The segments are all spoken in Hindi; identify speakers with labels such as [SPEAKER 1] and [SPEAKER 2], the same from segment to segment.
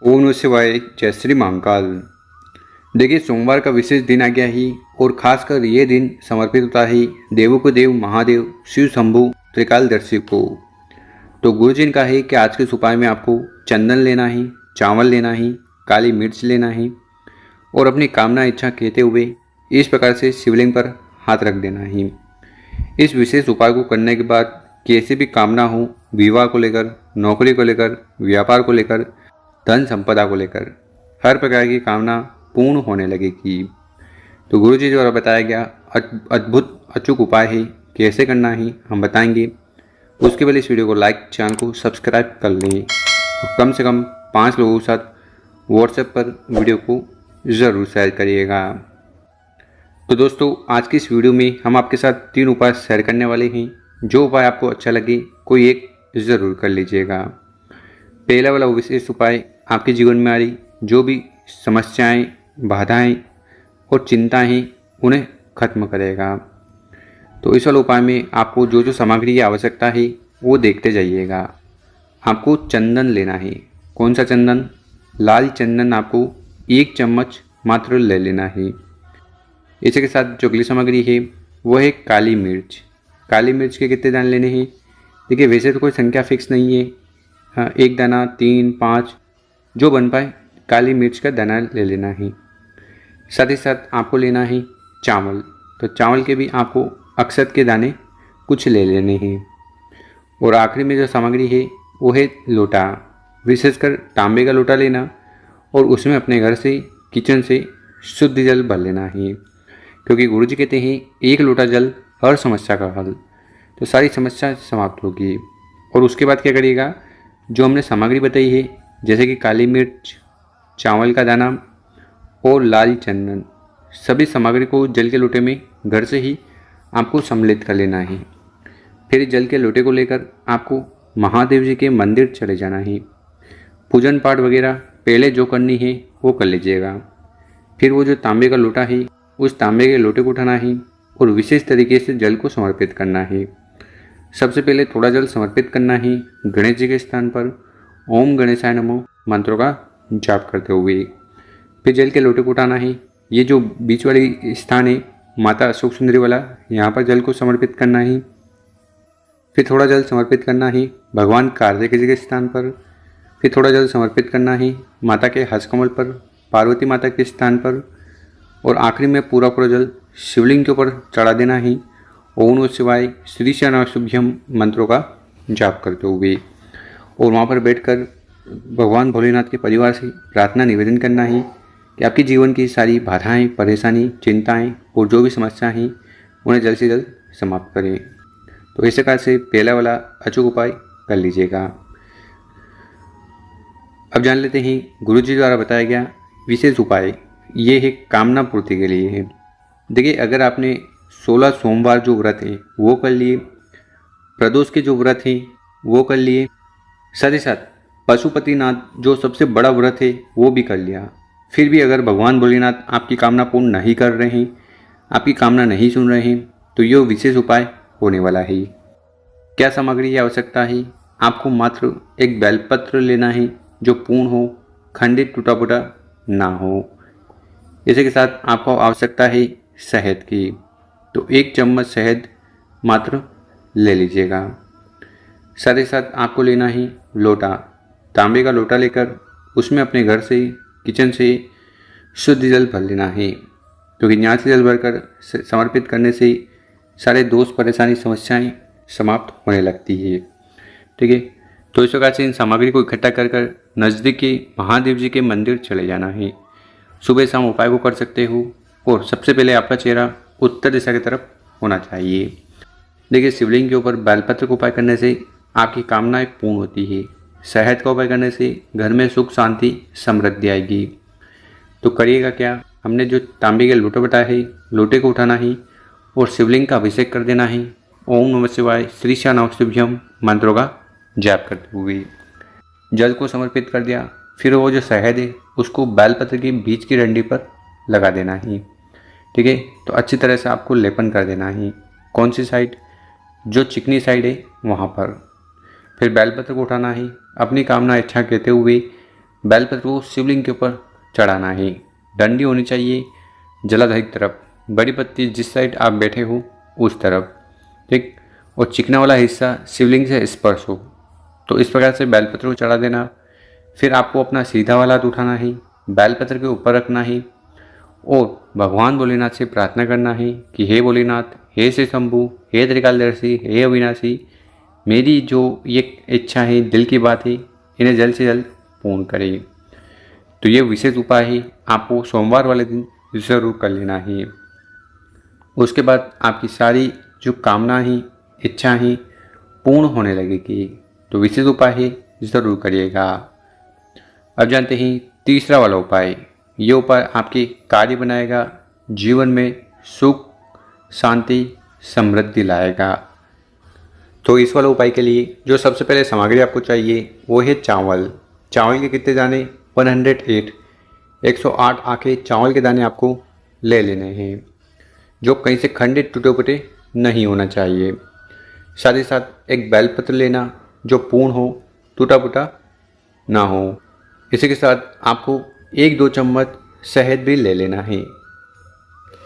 [SPEAKER 1] ओम नमः शिवाय। जय श्री महाकाल। देखिए, सोमवार का विशेष दिन आ गया ही और खासकर ये दिन समर्पित होता है देवों को देव महादेव शिव शंभु त्रिकालदर्शी को। तो गुरुजी ने कहा है कि आज के इस उपाय में आपको चंदन लेना है, चावल लेना है, काली मिर्च लेना है और अपनी कामना इच्छा कहते हुए इस प्रकार से शिवलिंग पर हाथ रख देना है। इस विशेष उपाय को करने के बाद कैसी भी कामना हो, विवाह को लेकर, नौकरी को लेकर, व्यापार को लेकर, धन संपदा को लेकर, हर प्रकार की कामना पूर्ण होने लगेगी। तो गुरुजी द्वारा बताया गया अद्भुत अचूक उपाय है, कैसे करना है हम बताएंगे। उसके पहले इस वीडियो को लाइक, चैनल को सब्सक्राइब कर लें और कम से कम 5 लोगों के साथ व्हाट्सएप पर वीडियो को ज़रूर शेयर करिएगा। तो दोस्तों, आज की इस वीडियो में हम आपके साथ 3 उपाय शेयर करने वाले हैं। जो उपाय आपको अच्छा लगे कोई एक ज़रूर कर लीजिएगा। पहला वाला विशेष उपाय आपके जीवन में आ रही जो भी समस्याएं, बाधाएं और चिंताएं हैं उन्हें खत्म करेगा। तो इस वाले उपाय में आपको जो जो सामग्री की आवश्यकता है वो देखते जाइएगा। आपको चंदन लेना है। कौन सा चंदन? लाल चंदन आपको 1 चम्मच मात्र ले लेना है। इसके साथ जो अगली सामग्री है वो है काली मिर्च। काली मिर्च के कितने दाने लेने हैं? देखिए, वैसे तो कोई संख्या फिक्स नहीं है, 1 दाना, 3, 5 जो बन पाए काली मिर्च का दाना ले लेना है। साथ ही साथ आपको लेना है चावल। तो चावल के भी आपको अक्षत के दाने कुछ ले लेने हैं। और आखिरी में जो सामग्री है वो है लोटा। विशेषकर तांबे का लोटा लेना और उसमें अपने घर से, किचन से शुद्ध जल भर लेना है, क्योंकि गुरुजी कहते हैं 1 लोटा जल हर समस्या का हल। तो सारी समस्या समाप्त होगी। और उसके बाद क्या करिएगा, जो हमने सामग्री बताई है जैसे कि काली मिर्च, चावल का दाना और लाल चंदन, सभी सामग्री को जल के लोटे में घर से ही आपको सम्मिलित कर लेना है। फिर जल के लोटे को लेकर आपको महादेव जी के मंदिर चले जाना है। पूजन पाठ वगैरह पहले जो करनी है वो कर लीजिएगा। फिर वो जो तांबे का लोटा है उस तांबे के लोटे को उठाना है और विशेष तरीके से जल को समर्पित करना है। सबसे पहले थोड़ा जल समर्पित करना है गणेश जी के स्थान पर ओम गणेशाय नमः मंत्रों का जाप करते हुए। फिर जल के लोटे को उठाना है। ये जो बीच वाली स्थान है माता अशोक सुंदरी वाला, यहाँ पर जल को समर्पित करना है। फिर थोड़ा जल समर्पित करना है भगवान कार्तिक जी के स्थान पर। फिर थोड़ा जल समर्पित करना है माता के हस्तकमल पर, पार्वती माता के स्थान पर। और आखिरी में पूरा जल शिवलिंग के ऊपर चढ़ा देना है ओम नमः शिवाय श्री शुभ्यम मंत्रों का जाप करते हुए। और वहाँ पर बैठकर भगवान भोलेनाथ के परिवार से प्रार्थना निवेदन करना है कि आपके जीवन की सारी बाधाएं, परेशानी, चिंताएं और जो भी समस्याएं हैं उन्हें जल्द से जल्द समाप्त करें। तो इस प्रकार से पहला वाला अचूक उपाय कर लीजिएगा। अब जान लेते हैं गुरुजी द्वारा बताया गया विशेष उपाय। ये है कामना पूर्ति के लिए है। देखिए, अगर आपने 16 सोमवार जो व्रत है वो कर लिए, प्रदोष के जो व्रत हैं वो कर लिए, साथ ही साथ पशुपतिनाथ जो सबसे बड़ा व्रत है वो भी कर लिया, फिर भी अगर भगवान भोलेनाथ आपकी कामना पूर्ण नहीं कर रहे हैं, आपकी कामना नहीं सुन रहे हैं, तो ये विशेष उपाय होने वाला है। क्या सामग्री की आवश्यकता है? आपको मात्र एक बेलपत्र लेना है जो पूर्ण हो, खंडित टूटा फूटा ना हो। इसी के साथ आपको आवश्यकता है शहद की। तो 1 चम्मच शहद मात्र ले लीजिएगा। साथ ही साथ आपको लेना है लोटा। तांबे का लोटा लेकर उसमें अपने घर से, किचन से शुद्ध जल भर लेना है, क्योंकि यहाँ से जल भरकर समर्पित करने से सारे दोष, परेशानी, समस्याएं समाप्त होने लगती है। ठीक है। तो इस प्रकार से इन सामग्री को इकट्ठा कर कर नज़दीक के महादेव जी के मंदिर चले जाना है। सुबह शाम उपाय को कर सकते हो और सबसे पहले आपका चेहरा उत्तर दिशा की तरफ होना चाहिए। देखिए, शिवलिंग के ऊपर बेलपत्र का उपाय करने से आपकी कामनाएं पूर्ण होती है। शहद का उपाय करने से घर में सुख, शांति, समृद्धि आएगी। तो करिएगा क्या, हमने जो तांबे के लोटे बताया है, लोटे को उठाना है और शिवलिंग का अभिषेक कर देना है ओम नमः शिवाय श्री शुभ्यम मंत्रों का जाप करते हुए। जल को समर्पित कर दिया। फिर वो जो शहद है उसको बेलपत्र के बीच की डंडी पर लगा देना है। ठीक है। तो अच्छी तरह से आपको लेपन कर देना है। कौन सी साइड? जो चिकनी साइड है वहाँ पर। फिर बेलपत्र को उठाना है, अपनी कामना इच्छा कहते हुए बेलपत्र को शिवलिंग के ऊपर चढ़ाना है। डंडी होनी चाहिए जलाधार की तरफ, बड़ी पत्ती जिस साइड आप बैठे हो उस तरफ, ठीक। और चिकना वाला हिस्सा शिवलिंग से स्पर्श हो। तो इस प्रकार से बेलपत्र को चढ़ा देना। फिर आपको अपना सीधा वाला हाथ उठाना है, बेलपत्र के ऊपर रखना है और भगवान भोलेनाथ से प्रार्थना करना है कि हे भोलेनाथ, हे श्री शंभु, हे त्रिकालदर्शी, हे अविनाशी, मेरी जो ये इच्छा है, दिल की बात है, इन्हें जल्द से जल्द पूर्ण करें। तो ये विशेष उपाय है, आपको सोमवार वाले दिन ज़रूर कर लेना है। उसके बाद आपकी सारी जो कामना है, इच्छा है, पूर्ण होने लगेगी। तो विशेष उपाय है, ज़रूर करिएगा। अब जानते हैं तीसरा वाला उपाय। ये उपाय आपके कार्य बनाएगा, जीवन में सुख, शांति, समृद्धि लाएगा। तो इस वाले उपाय के लिए जो सबसे पहले सामग्री आपको चाहिए वो है चावल। चावल के कितने दाने? 108 108 आखे चावल के दाने आपको ले लेने हैं, जो कहीं से खंडित टूटे फूटे नहीं होना चाहिए। साथ ही साथ एक बेलपत्र लेना जो पूर्ण हो, टूटा फूटा ना हो। इसी के साथ आपको 1-2 चम्मच शहद भी ले लेना है।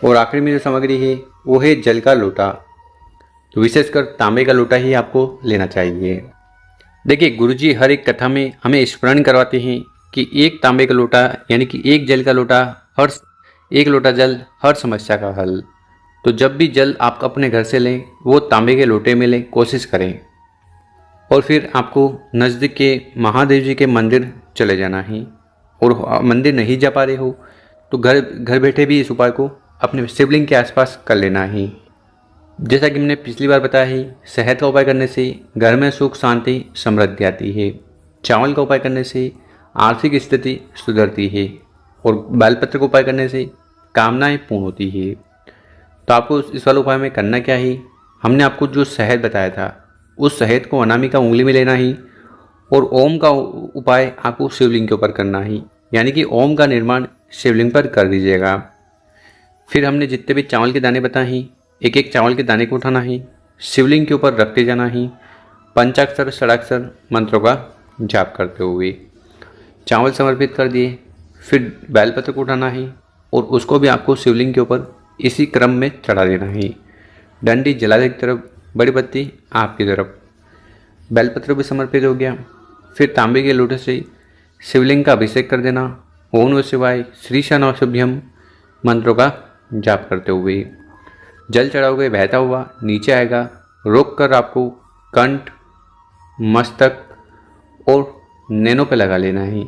[SPEAKER 1] और आखिर में जो सामग्री है वो है जल का लोटा। तो विशेषकर तांबे का लोटा ही आपको लेना चाहिए। देखिए, गुरुजी हर एक कथा में हमें स्मरण करवाते हैं कि एक तांबे का लोटा यानी कि एक जल का लोटा, एक लोटा जल हर समस्या का हल। तो जब भी जल आप अपने घर से लें वो तांबे के लोटे में लें, कोशिश करें। और फिर आपको नज़दीक के महादेव जी के मंदिर चले जाना है। और मंदिर नहीं जा पा रहे हो तो घर बैठे भी इस उपाय को अपने शिवलिंग के आसपास कर लेना है। जैसा कि मैंने पिछली बार बताया है, शहद का उपाय करने से घर में सुख, शांति, समृद्धि आती है। चावल का उपाय करने से आर्थिक स्थिति सुधरती है। और बेलपत्र का उपाय करने से कामनाएं पूर्ण होती है। तो आपको इस वाले उपाय में करना क्या है? हमने आपको जो शहद बताया था उस शहद को अनामिका उंगली में लेना है और ओम का उपाय आपको शिवलिंग के ऊपर करना है, यानी कि ओम का निर्माण शिवलिंग पर कर दीजिएगा। फिर हमने जितने भी चावल के दाने बताए हैं, एक एक चावल के दाने को उठाना है, शिवलिंग के ऊपर रखते जाना है, पंचाक्षर षडाक्षर मंत्रों का जाप करते हुए। चावल समर्पित कर दिए, फिर बेलपत्र को उठाना है और उसको भी आपको शिवलिंग के ऊपर इसी क्रम में चढ़ा देना है। डंडी जलाधार की तरफ, बड़ी बत्ती आपकी तरफ। बेलपत्र भी समर्पित हो गया। फिर तांबे के लोटे से शिवलिंग का अभिषेक कर देना। ओम नमः शिवाय, श्री शनौषभ्यम मंत्रों का जाप करते हुए जल चढ़ाओगे, बहता हुआ नीचे आएगा। रोक कर आपको कंठ, मस्तक और नैनों पे लगा लेना है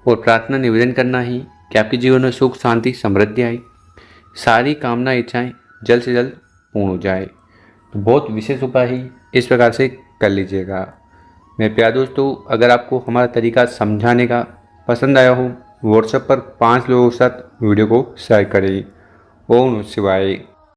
[SPEAKER 1] और प्रार्थना निवेदन करना है कि आपके जीवन में सुख, शांति, समृद्धि आए, सारी कामना इच्छाएं जल्द से जल्द पूर्ण हो जाए। तो बहुत विशेष उपाय है, इस प्रकार से कर लीजिएगा। मेरे प्यारे दोस्तों, अगर आपको हमारा तरीका समझाने का पसंद आया हो, व्हाट्सएप पर 5 लोगों के साथ वीडियो को शेयर करें। ओम नमः शिवाय।